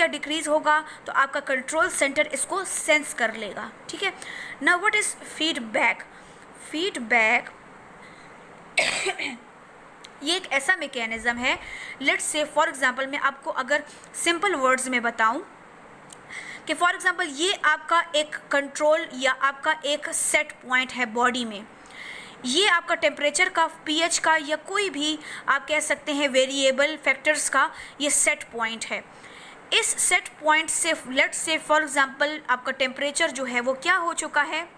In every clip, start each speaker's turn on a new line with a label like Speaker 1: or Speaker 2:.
Speaker 1: या डिक्रीज होगा तो आपका कंट्रोल सेंटर इसको सेंस कर लेगा, ठीक है। Now what is feedback? Feedback ये एक ऐसा मैकेनिज्म है, लेट्स से फॉर एग्जांपल मैं आपको अगर सिंपल वर्ड्स में बताऊं कि फॉर एग्जांपल ये आपका एक कंट्रोल या आपका एक सेट पॉइंट है बॉडी में, ये आपका टेम्परेचर का, पीएच का या कोई भी आप कह सकते हैं वेरिएबल फैक्टर्स का ये सेट पॉइंट है। इस सेट पॉइंट से लेट्स से फॉर एग्जांपल आपका टेम्परेचर जो है वो क्या हो चुका है,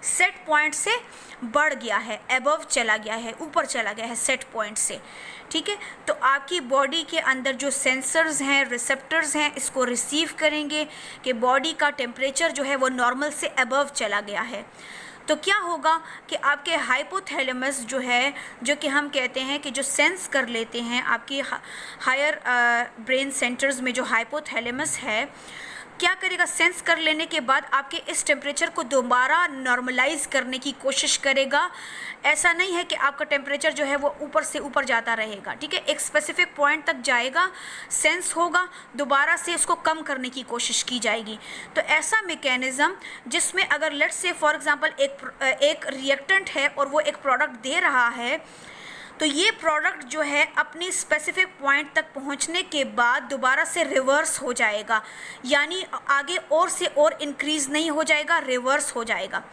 Speaker 1: सेट पॉइंट से बढ़ गया है, अबव चला गया है, ऊपर चला गया है सेट पॉइंट से, ठीक है। तो आपकी बॉडी के अंदर जो सेंसर्स हैं, रिसेप्टर्स हैं, इसको रिसीव करेंगे कि बॉडी का टेम्परेचर जो है वो नॉर्मल से अबव चला गया है। तो क्या होगा कि आपके हाइपोथैलेमस जो है, जो कि हम कहते हैं कि जो सेंस कर लेते हैं आपकी हायर ब्रेन सेंटर्स में जो हाइपोथैलेमस है, क्या करेगा, सेंस कर लेने के बाद आपके इस टेम्परेचर को दोबारा नॉर्मलाइज करने की कोशिश करेगा। ऐसा नहीं है कि आपका टेम्परेचर जो है वो ऊपर से ऊपर जाता रहेगा, ठीक है। एक स्पेसिफिक पॉइंट तक जाएगा, सेंस होगा, दोबारा से इसको कम करने की कोशिश की जाएगी। तो ऐसा मैकेनिज्म जिसमें अगर लेट्स से फॉर एग्जांपल एक रिएक्टेंट है और वो एक प्रोडक्ट दे रहा है, तो ये प्रोडक्ट जो है अपनी स्पेसिफिक पॉइंट तक पहुंचने के बाद दोबारा से रिवर्स हो जाएगा, यानी आगे और से और इंक्रीज नहीं हो जाएगा, रिवर्स हो जाएगा,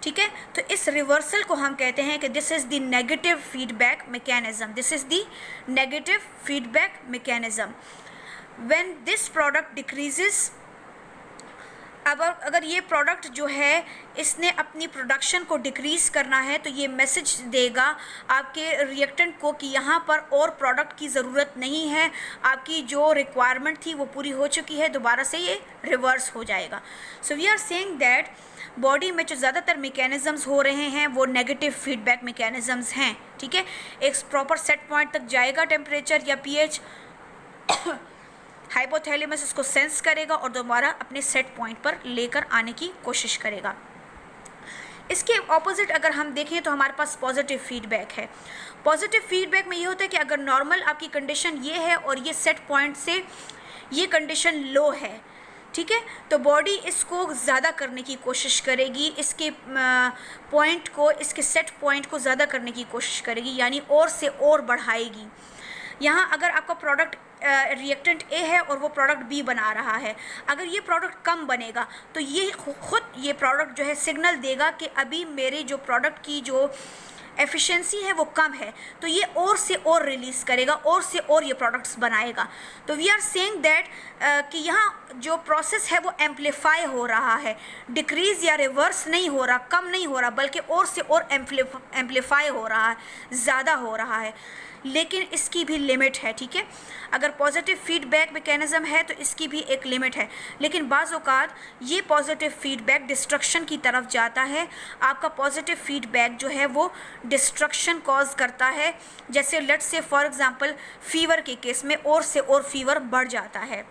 Speaker 1: ठीक है। तो इस रिवर्सल को हम कहते हैं कि this is the negative feedback mechanism, this is the negative feedback mechanism. When this product decreases, अब अगर ये प्रोडक्ट जो है इसने अपनी प्रोडक्शन को डिक्रीज़ करना है तो ये मैसेज देगा आपके रिएक्टेंट को कि यहाँ पर और प्रोडक्ट की ज़रूरत नहीं है, आपकी जो रिक्वायरमेंट थी वो पूरी हो चुकी है, दोबारा से ये रिवर्स हो जाएगा। So we are saying that body में जो ज़्यादातर मैकेनिज़म्स हो रहे हैं वो नेगेटिव फीडबैक मैकेनिज़म्स हैं, ठीक है। एक प्रॉपर सेट पॉइंट तक जाएगा टेम्परेचर या पीएच, हाइपोथैलेमस इसको सेंस करेगा और दोबारा अपने सेट पॉइंट पर लेकर आने की कोशिश करेगा। इसके ऑपोजिट अगर हम देखें तो हमारे पास पॉजिटिव फीडबैक है। पॉजिटिव फीडबैक में ये होता है कि अगर नॉर्मल आपकी कंडीशन ये है और ये सेट पॉइंट से ये कंडीशन लो है, ठीक है, तो बॉडी इसको ज़्यादा करने की कोशिश करेगी, इसके पॉइंट को, इसके सेट पॉइंट को ज़्यादा करने की कोशिश करेगी, यानी और से और बढ़ाएगी। यहाँ अगर आपका प्रोडक्ट रिएक्टेंट ए है और वो प्रोडक्ट बी बना रहा है, अगर ये प्रोडक्ट कम बनेगा तो ये खुद ये प्रोडक्ट जो है सिग्नल देगा कि अभी मेरे जो प्रोडक्ट की जो एफिशिएंसी है वो कम है, तो ये और से और रिलीज़ करेगा, और से और ये प्रोडक्ट्स बनाएगा। तो वी आर सेइंग दैट कि यहाँ जो प्रोसेस है वो एम्पलीफाई हो रहा है, डिक्रीज़ या रिवर्स नहीं हो रहा, कम नहीं हो रहा, बल्कि और से और एम्पलीफाई हो रहा है, ज़्यादा हो रहा है। लेकिन इसकी भी लिमिट है, ठीक है। अगर पॉजिटिव फीडबैक मैकेनिज्म है तो इसकी भी एक लिमिट है, लेकिन बाज़ औक़ात ये पॉजिटिव फीडबैक डिस्ट्रक्शन की तरफ जाता है। आपका पॉजिटिव फीडबैक जो है वो डिस्ट्रक्शन कॉज करता है, जैसे let's say for example fever के केस में और से और फीवर बढ़ जाता है।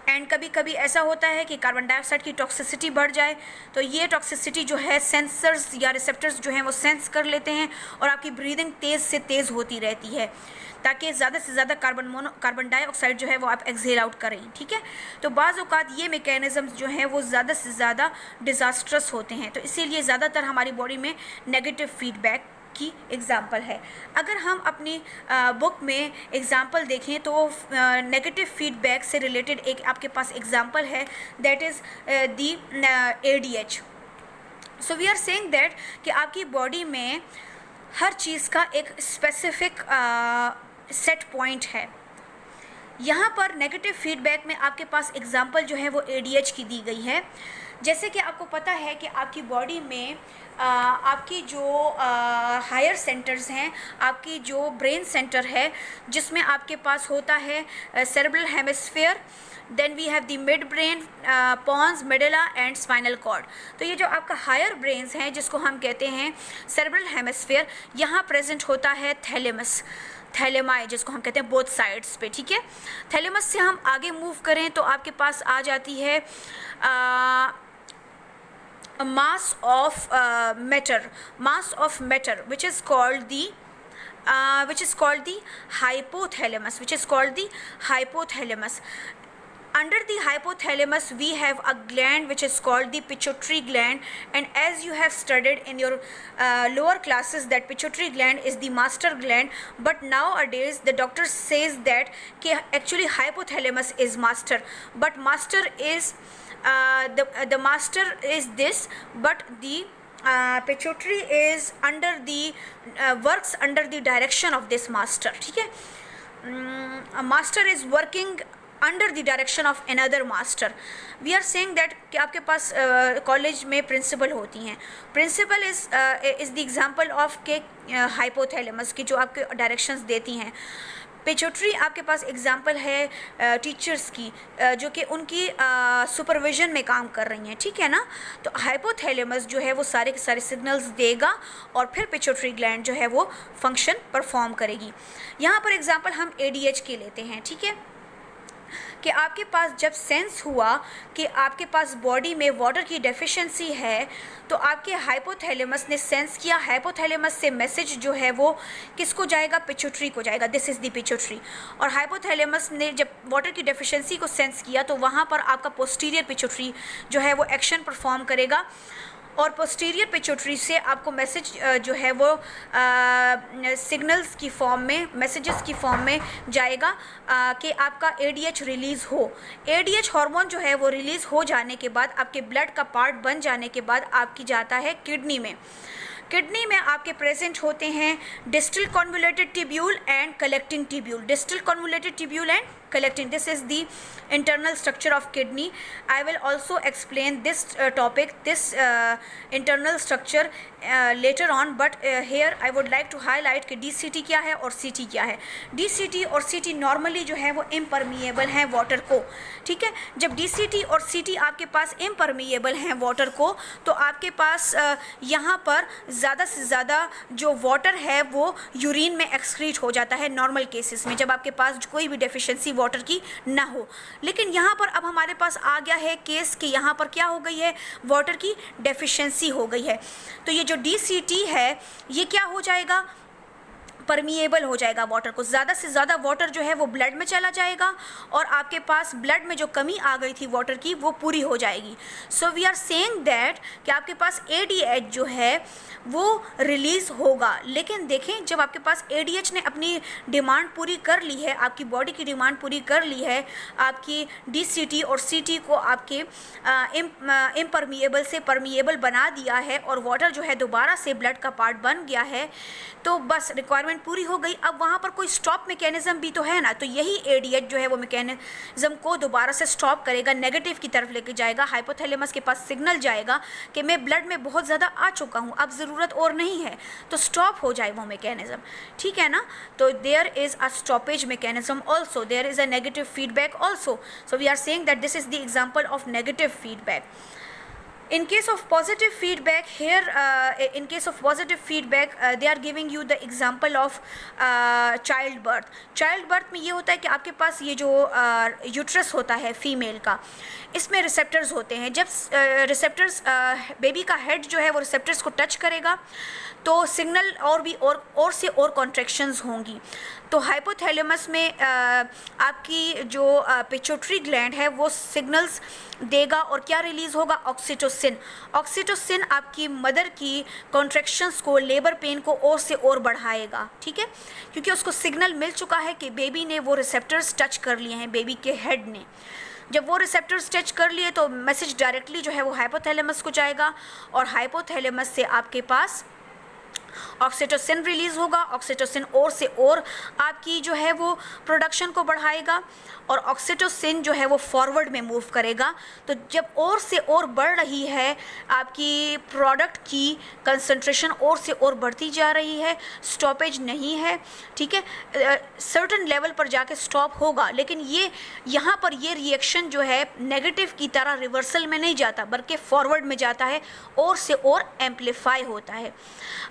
Speaker 1: एंड कभी कभी ऐसा होता है कि कार्बन डाइऑक्साइड की टॉक्सिसिटी बढ़ जाए, तो ये टॉक्सिसिटी जो है सेंसर्स या रिसेप्टर्स जो हैं वो सेंस कर लेते हैं और आपकी ब्रीदिंग तेज़ से तेज़ होती रहती है, ताकि ज़्यादा से ज़्यादा कार्बन डाइऑक्साइड जो है वो आप एक्सहेल आउट करें, ठीक है। तो बाज़ औक़ात ये मैकेनिज़म्स जो हैं वो ज़्यादा से ज़्यादा डिज़ास्ट्रस होते हैं, तो इसीलिए ज़्यादातर हमारी बॉडी में नेगेटिव फीडबैक की एग्ज़ाम्पल है। अगर हम अपनी बुक में एग्ज़ाम्पल देखें तो नेगेटिव फीडबैक से रिलेटेड एक आपके पास एग्ज़ाम्पल है, that is the ADH। So we are saying that कि आपकी बॉडी में हर चीज़ का एक स्पेसिफिक सेट पॉइंट है। यहाँ पर नेगेटिव फीडबैक में आपके पास एग्ज़ाम्पल जो है वो ADH की दी गई है। जैसे कि आपको पता है कि आपकी बॉडी में आपकी जो हायर सेंटर्स हैं, आपकी जो ब्रेन सेंटर है जिसमें आपके पास होता है cerebral hemisphere, then we have the mid brain, pons, medulla and spinal cord. तो ये जो आपका हायर ब्रेन्स हैं जिसको हम कहते हैं सेरेब्रल हेमिस्फीयर, यहाँ प्रेजेंट होता है थैलेमस, थैलेमाई जिसको हम कहते हैं बोथ साइड्स पे, ठीक है। थैलेमस से हम आगे मूव करें तो आपके पास आ जाती है mass of matter which is called the which is called the hypothalamus, Under the hypothalamus we have a gland which is called the pituitary gland, and as you have studied in your lower classes that pituitary gland is the master gland, but nowadays the doctor says that actually hypothalamus is master, but master is the master is this, but the pituitary is under the works under the direction of this master. ठीक है, a master is working under the direction of another master. We are saying that कि आपके पास college में principle होती हैं, principle is the example of के hypothalamus की जो आपके डायरेक्शंस देती हैं. पिट्यूटरी आपके पास एग्जाम्पल है टीचर्स की जो कि उनकी सुपरविजन में काम कर रही हैं, ठीक है ना. तो हाइपोथैलेमस जो है वो सारे के सारे सिग्नल्स देगा और फिर पिट्यूटरी ग्लैंड जो है वो फंक्शन परफॉर्म करेगी. यहाँ पर एग्जाम्पल हम ADH के लेते हैं, ठीक है, कि आपके पास जब सेंस हुआ कि आपके पास बॉडी में वाटर की डेफिशिएंसी है, तो आपके हाइपोथैलेमस ने सेंस किया. हाइपोथैलेमस से मैसेज जो है वो किसको जाएगा, पिट्यूटरी को जाएगा. This is the pituitary. और हाइपोथैलेमस ने जब वाटर की डेफिशिएंसी को सेंस किया तो वहाँ पर आपका पोस्टीरियर पिट्यूटरी जो है वो एक्शन परफॉर्म करेगा, और पोस्टीरियर पिट्यूटरी से आपको मैसेज जो है वो सिग्नल्स की फॉर्म में, मैसेजेस की फॉर्म में जाएगा कि आपका ADH रिलीज़ हो. ADH हार्मोन जो है वो रिलीज़ हो जाने के बाद, आपके ब्लड का पार्ट बन जाने के बाद आपकी जाता है किडनी में. किडनी में आपके प्रेजेंट होते हैं distal convoluted tubule and collecting tubule. Distal convoluted tubule and collecting, this is the internal structure of kidney. I will also explain this topic, this internal structure later on, but here I would like to highlight कि DCT क्या है और CT क्या है. DCT और CT normally जो है वो इम्परमिएबल हैं वाटर को, ठीक है. जब DCT और CT आपके पास इम्परमिएबल हैं वाटर को, तो आपके पास यहाँ पर ज़्यादा से ज़्यादा जो वाटर है वो यूरिन में एक्सक्रीट हो जाता है नॉर्मल केसेस में, जब आपके पास कोई भी डेफिशिएंसी वाटर की ना हो. लेकिन यहाँ पर अब हमारे पास आ गया है केस कि यहाँ पर क्या हो गई है, वाटर की डेफिशिएंसी हो गई है. तो ये जो DCT है ये क्या हो जाएगा, परमिएबल हो जाएगा वाटर को. ज़्यादा से ज़्यादा वाटर जो है वो ब्लड में चला जाएगा और आपके पास ब्लड में जो कमी आ गई थी वाटर की वो पूरी हो जाएगी. So we are saying that कि आपके पास ADH जो है वो रिलीज़ होगा. लेकिन देखें, जब आपके पास ADH ने अपनी डिमांड पूरी कर ली है, आपकी बॉडी की डिमांड पूरी कर ली है, आपकी DCT और CT को आपके इम्परमिएबल से परमिएबल बना दिया है और वाटर जो है दोबारा से ब्लड का पार्ट बन गया है, तो बस रिक्वायरमेंट पूरी हो गई. अब वहाँ पर कोई स्टॉप मैकेनिज्म भी तो है ना, तो यही ADH जो है वो मैकेनिज्म को दोबारा से स्टॉप करेगा, नेगेटिव की तरफ लेके जाएगा. हाइपोथैलेमस के पास सिग्नल जाएगा कि मैं ब्लड में बहुत ज़्यादा आ चुका हूँ, अब ज़रूरत और नहीं है, तो स्टॉप हो जाए वो मैकेनिज्म, ठीक है ना. तो there is a stoppage mechanism also, there is a negative feedback also. So we are saying that this is the example of negative feedback. In case of positive feedback, here in case of positive feedback they are giving you the example of childbirth. Childbirth में ये होता है कि आपके पास ये जो uterus होता है फीमेल का, इसमें रिसेप्टर्स होते हैं. जब रिसेप्टर्स बेबी का हेड जो है वो रिसेप्टर्स को टच करेगा तो सिग्नल और भी और से और कॉन्ट्रैक्शंस होंगी. तो हाइपोथैलेमस में आपकी जो पिट्यूटरी ग्लैंड है वो सिग्नल्स देगा और क्या रिलीज़ होगा, ऑक्सीटोसिन. ऑक्सीटोसिन आपकी मदर की कॉन्ट्रैक्शंस को, लेबर पेन को और से और बढ़ाएगा, ठीक है, क्योंकि उसको सिग्नल मिल चुका है कि बेबी ने वो रिसेप्टर्स टच कर लिए हैं, बेबी के हेड ने. जब वो रिसेप्टर्स टच कर लिए तो मैसेज डायरेक्टली जो है वो हाइपोथैलेमस को जाएगा और हाइपोथैलेमस से आपके पास ऑक्सीटोसिन रिलीज़ होगा. ऑक्सीटोसिन और से और आपकी जो है वो प्रोडक्शन को बढ़ाएगा और ऑक्सीटोसिन जो है वो फॉरवर्ड में मूव करेगा. तो जब और से और बढ़ रही है आपकी प्रोडक्ट की कंसंट्रेशन, और से और बढ़ती जा रही है, स्टॉपेज नहीं है, ठीक है. सर्टेन लेवल पर जाके स्टॉप होगा, लेकिन ये यहाँ पर ये रिएक्शन जो है नेगेटिव की तरह रिवर्सल में नहीं जाता बल्कि फॉरवर्ड में जाता है, और से और एम्पलीफाई होता है.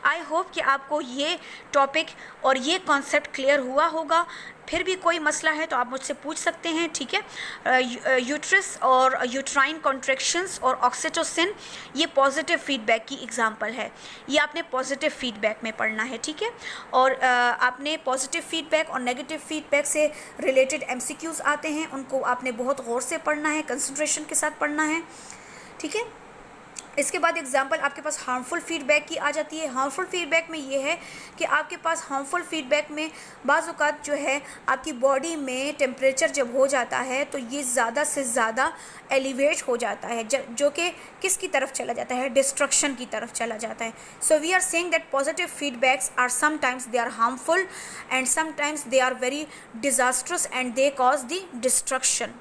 Speaker 1: आई होप कि आपको ये टॉपिक और ये कॉन्सेप्ट क्लियर हुआ होगा। फिर भी कोई मसला है तो आप मुझसे पूछ सकते हैं, ठीक है। यूट्रस और यूट्राइन कॉन्ट्रैक्शंस और ऑक्सीटोसिन ये पॉजिटिव फीडबैक की एग्जांपल है। ये आपने पॉजिटिव फीडबैक में पढ़ना है, ठीक है। और आपने पॉजिटिव फीडबैक और नेगेटिव फीडबैक से रिलेटेड एमसीक्यूज़ आते हैं, उनको आपने बहुत गौर से पढ़ना है, कंसंट्रेशन के साथ पढ़ना है, ठीक है। इसके बाद एग्जांपल आपके पास हार्मफुल फीडबैक की आ जाती है। हार्मफुल फीडबैक में ये है कि आपके पास हार्मफुल फीडबैक में बाज़ औक़ात जो है आपकी बॉडी में टेम्परेचर जब हो जाता है तो ये ज़्यादा से ज़्यादा एलिवेट हो जाता है, जो कि किसकी तरफ चला जाता है, डिस्ट्रक्शन की तरफ चला जाता है। So we are saying that positive feedbacks are sometimes they are harmful and sometimes they are very disastrous and they cause the destruction.